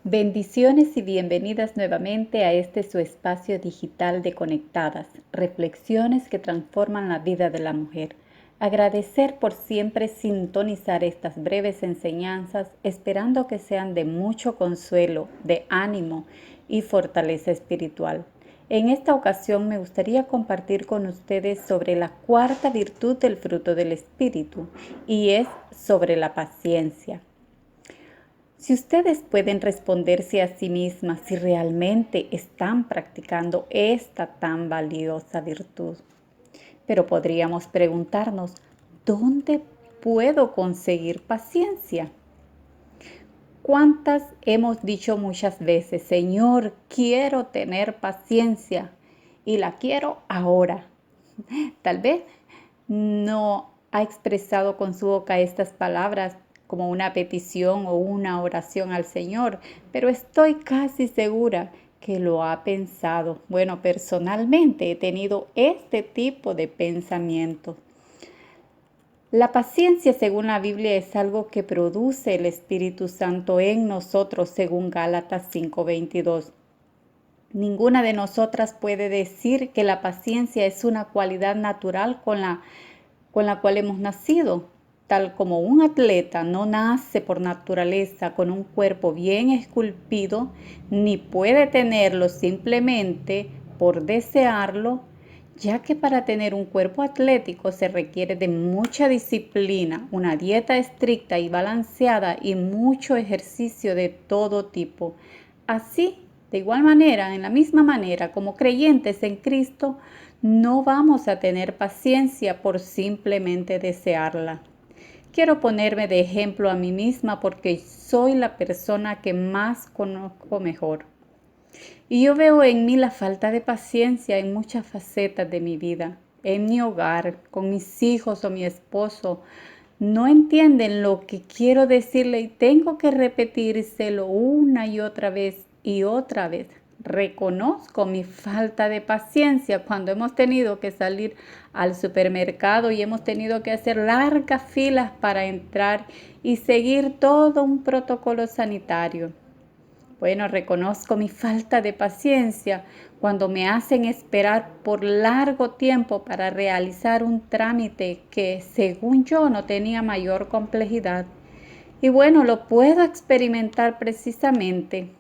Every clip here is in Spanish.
Bendiciones y bienvenidas nuevamente a este su espacio digital de Conectadas, reflexiones que transforman la vida de la mujer. Agradecer por siempre sintonizar estas breves enseñanzas, esperando que sean de mucho consuelo, de ánimo y fortaleza espiritual. En esta ocasión me gustaría compartir con ustedes sobre la cuarta virtud del fruto del Espíritu, y es sobre la paciencia. Si ustedes pueden responderse a sí mismas si realmente están practicando esta tan valiosa virtud. Pero podríamos preguntarnos, ¿dónde puedo conseguir paciencia? ¿Cuántas hemos dicho muchas veces, Señor, quiero tener paciencia y la quiero ahora? Tal vez no ha expresado con su boca estas palabras como una petición o una oración al Señor, pero estoy casi segura que lo ha pensado. Bueno, personalmente he tenido este tipo de pensamientos. La paciencia, según la Biblia, es algo que produce el Espíritu Santo en nosotros, según Gálatas 5:22. Ninguna de nosotras puede decir que la paciencia es una cualidad natural con la cual hemos nacido. Tal como un atleta no nace por naturaleza con un cuerpo bien esculpido, ni puede tenerlo simplemente por desearlo, ya que para tener un cuerpo atlético se requiere de mucha disciplina, una dieta estricta y balanceada y mucho ejercicio de todo tipo. Así, de igual manera, en la misma manera, como creyentes en Cristo, no vamos a tener paciencia por simplemente desearla. Quiero ponerme de ejemplo a mí misma porque soy la persona que más conozco mejor. Y yo veo en mí la falta de paciencia en muchas facetas de mi vida. En mi hogar, con mis hijos o mi esposo, no entienden lo que quiero decirle y tengo que repetírselo una y otra vez y otra vez. Reconozco mi falta de paciencia cuando hemos tenido que salir al supermercado y hemos tenido que hacer largas filas para entrar y seguir todo un protocolo sanitario. Bueno, reconozco mi falta de paciencia cuando me hacen esperar por largo tiempo para realizar un trámite que, según yo, no tenía mayor complejidad. Y bueno, lo puedo experimentar precisamente.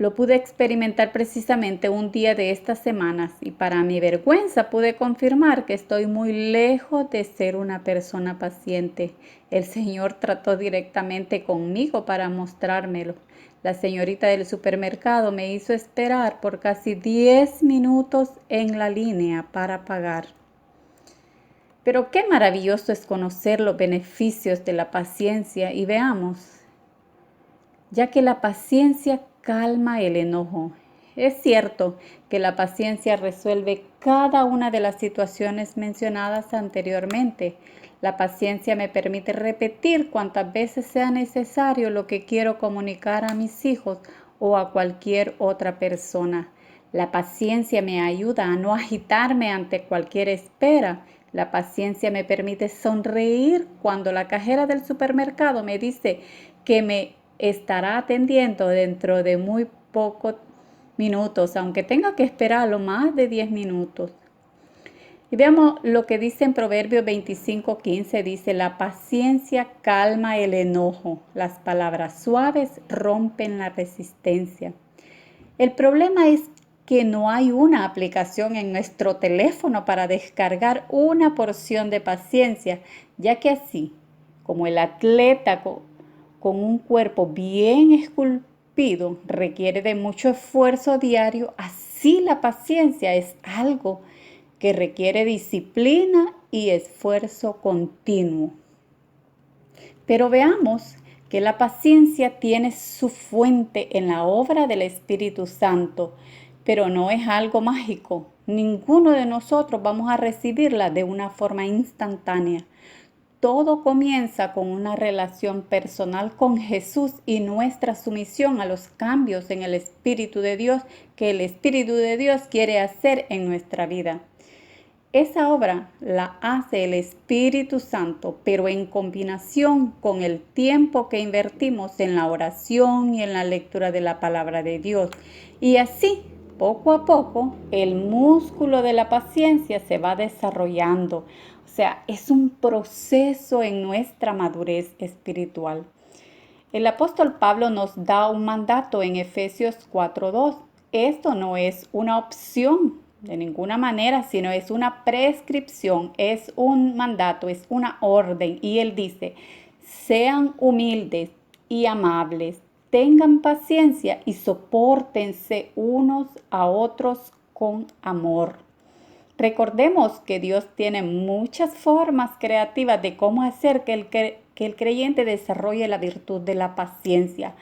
Lo pude experimentar precisamente un día de estas semanas y para mi vergüenza pude confirmar que estoy muy lejos de ser una persona paciente. El Señor trató directamente conmigo para mostrármelo. La señorita del supermercado me hizo esperar por casi 10 minutos en la línea para pagar. Pero qué maravilloso es conocer los beneficios de la paciencia y veamos, ya que la paciencia calma el enojo. Es cierto que la paciencia resuelve cada una de las situaciones mencionadas anteriormente. La paciencia me permite repetir cuantas veces sea necesario lo que quiero comunicar a mis hijos o a cualquier otra persona. La paciencia me ayuda a no agitarme ante cualquier espera. La paciencia me permite sonreír cuando la cajera del supermercado me dice que me estará atendiendo dentro de muy pocos minutos, aunque tenga que esperarlo más de 10 minutos. Y veamos lo que dice en Proverbios 25:15, dice, la paciencia calma el enojo, las palabras suaves rompen la resistencia. El problema es que no hay una aplicación en nuestro teléfono para descargar una porción de paciencia, ya que así como el atleta con un cuerpo bien esculpido requiere de mucho esfuerzo diario, así la paciencia es algo que requiere disciplina y esfuerzo continuo. Pero veamos que la paciencia tiene su fuente en la obra del Espíritu Santo, pero no es algo mágico. Ninguno de nosotros vamos a recibirla de una forma instantánea. Todo comienza con una relación personal con Jesús y nuestra sumisión a los cambios en el Espíritu de Dios que el Espíritu de Dios quiere hacer en nuestra vida. Esa obra la hace el Espíritu Santo, pero en combinación con el tiempo que invertimos en la oración y en la lectura de la palabra de Dios. Y así, poco a poco, el músculo de la paciencia se va desarrollando. O sea, es un proceso en nuestra madurez espiritual. El apóstol Pablo nos da un mandato en Efesios 4:2. Esto no es una opción de ninguna manera, sino es una prescripción, es un mandato, es una orden. Y él dice, sean humildes y amables, tengan paciencia y sopórtense unos a otros con amor. Recordemos que Dios tiene muchas formas creativas de cómo hacer que el creyente desarrolle la virtud de la paciencia,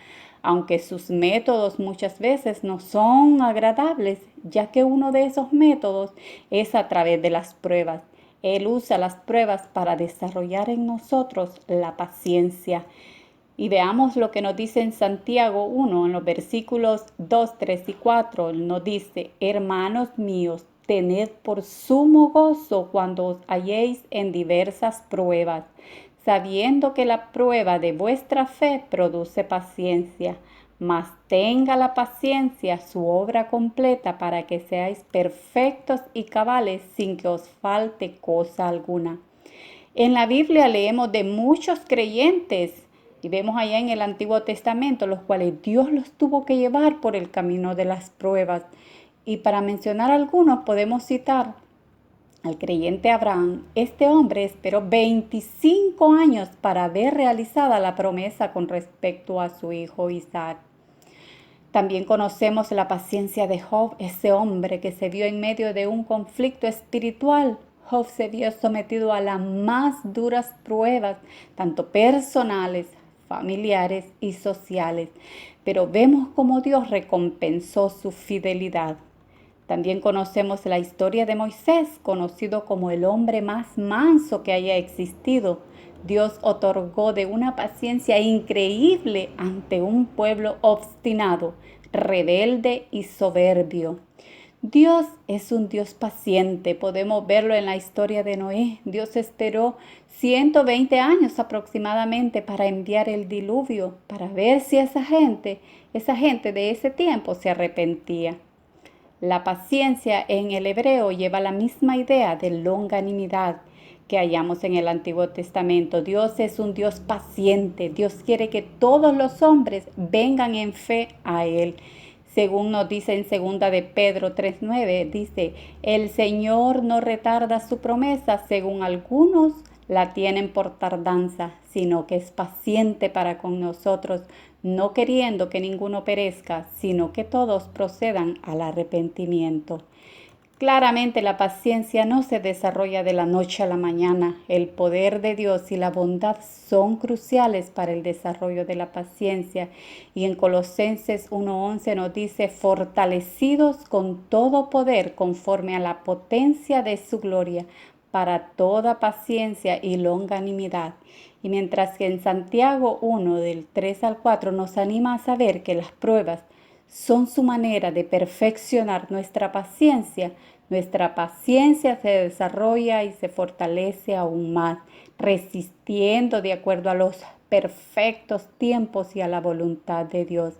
aunque sus métodos muchas veces no son agradables, ya que uno de esos métodos es a través de las pruebas. Él usa las pruebas para desarrollar en nosotros la paciencia. Y veamos lo que nos dice en Santiago 1, en los versículos 2, 3 y 4. Nos dice, hermanos míos, tened por sumo gozo cuando os halléis en diversas pruebas, sabiendo que la prueba de vuestra fe produce paciencia. Mas tenga la paciencia su obra completa para que seáis perfectos y cabales sin que os falte cosa alguna. En la Biblia leemos de muchos creyentes y vemos allá en el Antiguo Testamento los cuales Dios los tuvo que llevar por el camino de las pruebas. Y para mencionar algunos podemos citar al creyente Abraham. Este hombre esperó 25 años para ver realizada la promesa con respecto a su hijo Isaac. También conocemos la paciencia de Job, ese hombre que se vio en medio de un conflicto espiritual. Job se vio sometido a las más duras pruebas, tanto personales, familiares y sociales, pero vemos cómo Dios recompensó su fidelidad. También conocemos la historia de Moisés, conocido como el hombre más manso que haya existido. Dios otorgó de una paciencia increíble ante un pueblo obstinado, rebelde y soberbio. Dios es un Dios paciente, podemos verlo en la historia de Noé. Dios esperó 120 años aproximadamente para enviar el diluvio, para ver si esa gente de ese tiempo se arrepentía. La paciencia en el hebreo lleva la misma idea de longanimidad que hallamos en el Antiguo Testamento. Dios es un Dios paciente. Dios quiere que todos los hombres vengan en fe a Él. Según nos dice en 2 de Pedro 3:9, dice, el Señor no retarda su promesa, según algunos la tienen por tardanza, sino que es paciente para con nosotros, no queriendo que ninguno perezca, sino que todos procedan al arrepentimiento. Claramente la paciencia no se desarrolla de la noche a la mañana. El poder de Dios y la bondad son cruciales para el desarrollo de la paciencia. Y en Colosenses 1:11 nos dice, fortalecidos con todo poder conforme a la potencia de su gloria, para toda paciencia y longanimidad. Y mientras que en Santiago 1, del 3 al 4, nos anima a saber que las pruebas son su manera de perfeccionar nuestra paciencia se desarrolla y se fortalece aún más, resistiendo de acuerdo a los perfectos tiempos y a la voluntad de Dios,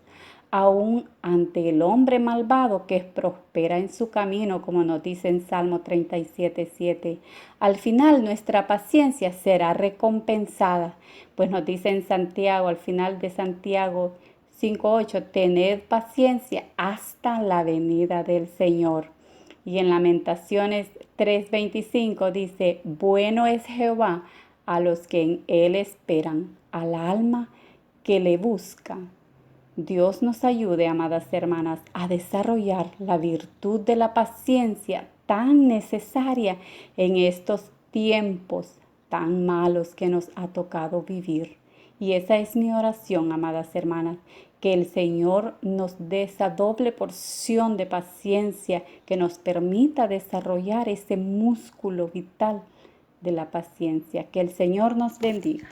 aún ante el hombre malvado que prospera en su camino, como nos dice en Salmo 37:7. Al final nuestra paciencia será recompensada, pues nos dice en Santiago, al final de Santiago 5:8, tened paciencia hasta la venida del Señor. Y en Lamentaciones 3:25 dice, bueno es Jehová a los que en Él esperan, al alma que le busca. Dios nos ayude, amadas hermanas, a desarrollar la virtud de la paciencia tan necesaria en estos tiempos tan malos que nos ha tocado vivir. Y esa es mi oración, amadas hermanas, que el Señor nos dé esa doble porción de paciencia que nos permita desarrollar ese músculo vital de la paciencia. Que el Señor nos bendiga.